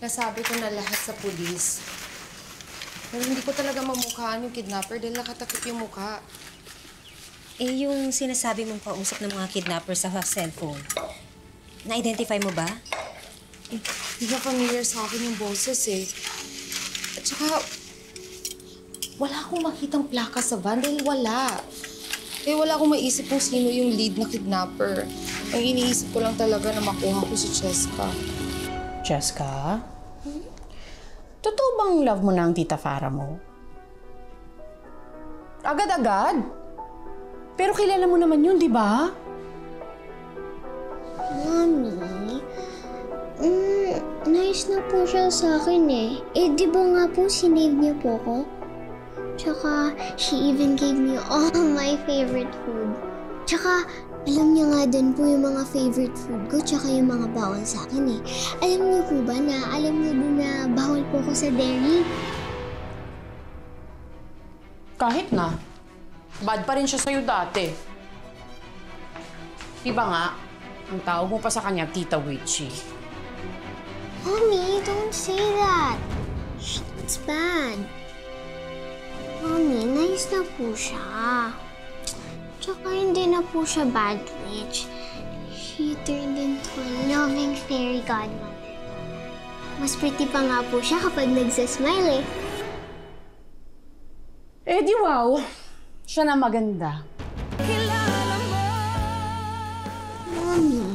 Nasabi ko na lahat sa pulis. Pero hindi ko talaga mamukhaan yung kidnapper dahil nakatakip yung mukha. Eh, yung sinasabi mong kausap ng mga kidnapper sa cellphone, na-identify mo ba? Hindi na familiar sa akin yung boses eh. At saka, wala akong makitang plaka sa van dahil wala. Eh, wala akong maisip kung sino yung lead na kidnapper. Ang iniisip ko lang talaga na makuha ko si Cheska. Cheska? Totoo bang love mo na ang tita Farah mo? Agad-agad? Pero kilala mo naman yun, di ba? Mami, nice na po siya sa akin eh. Eh, di ba nga po sinave niya po ko? Tsaka, she even gave me all my favorite food. Tsaka, alam niya nga din po yung mga favorite food ko, tsaka yung mga bawal sa akin eh. Alam niyo po ba na, alam niyo din na bawal po ko sa dairy? Kahit na. Bad pa rin siya sa'yo dati. Diba nga, ang tawag mo pa sa kanya, Tita Witchy. Mommy, don't say that. It's bad. Mommy, nice na po siya. Tsaka hindi na po siya bad witch. She turned into a loving fairy godmother. Mas pretty pa nga po siya kapag nagsasmile eh. Eh di wow, siya na maganda. Mommy,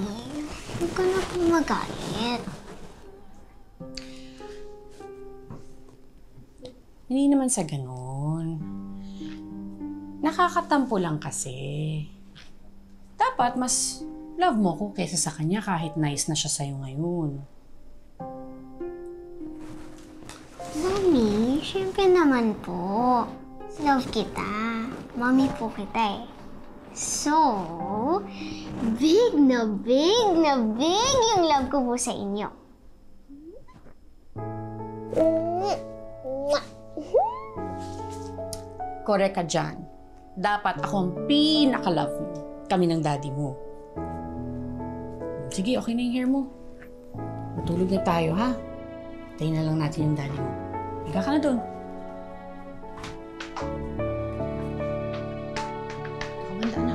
huwag ka na po magalit. Hindi naman sa ganun. Nakakatampo lang kasi. Dapat mas love mo ko kaysa sa kanya kahit nice na siya sa'yo ngayon. Mommy, syempre naman po. Love kita. Mommy po kita eh. So, big na big na big yung love ko po sa inyo. Correct ka dyan. Dapat ako ang pinaka-love mo. Kami ng daddy mo. Sige, okay na yung hair mo. Matulog na tayo, ha? Tayo na lang natin yung daddy mo. Higa ka na dun. Kamanda na.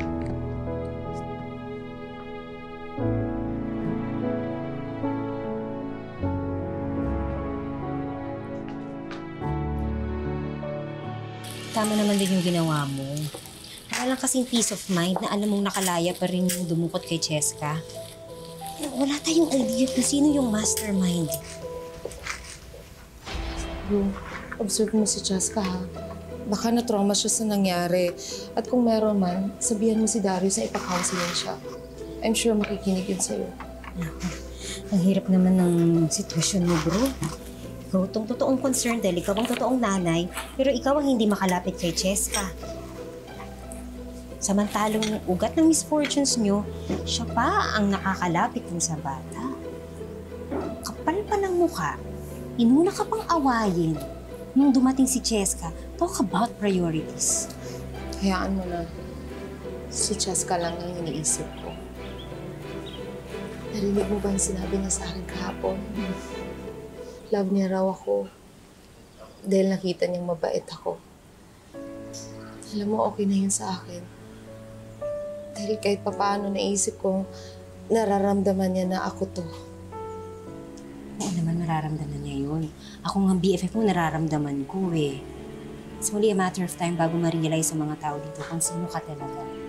Tama naman din yung ginawa mo. Wala lang kasing peace of mind na alam mong nakalaya pa rin yung dumukot kay Cheska. Wala tayong idea kung sino yung mastermind. Bro, observe mo si Cheska ha. Baka na-trauma siya sa nangyari. At kung meron man, sabihan mo si Darius na ipa-counseling siya. I'm sure makikinig yun sa'yo. Ang hirap naman ng sitwasyon mo, bro. Ikaw itong totoong concern dahil ikaw ang totoong nanay, pero ikaw ang hindi makalapit kay Cheska. Samantalong yung ugat ng misfortunes nyo, siya pa ang nakakalapit din sa bata. Kapal pa ng mukha, inuna ka pang awayin. Nung dumating si Cheska, talk about priorities. Hayaan mo na. Si Cheska lang ang iniisip ko. Narinig mo ba yung sinabi niya sa akin kahapon? Love niya raw ako dahil nakita niyang mabait ako. Alam mo, okay na yun sa akin. Dahil kahit papaano naisip kong nararamdaman niya na ako to. Oo naman, nararamdaman niya yun. Ako nga BFF mo, nararamdaman ko eh. It's only a matter of time bago ma-realize sa mga tao dito kung sino ka talaga.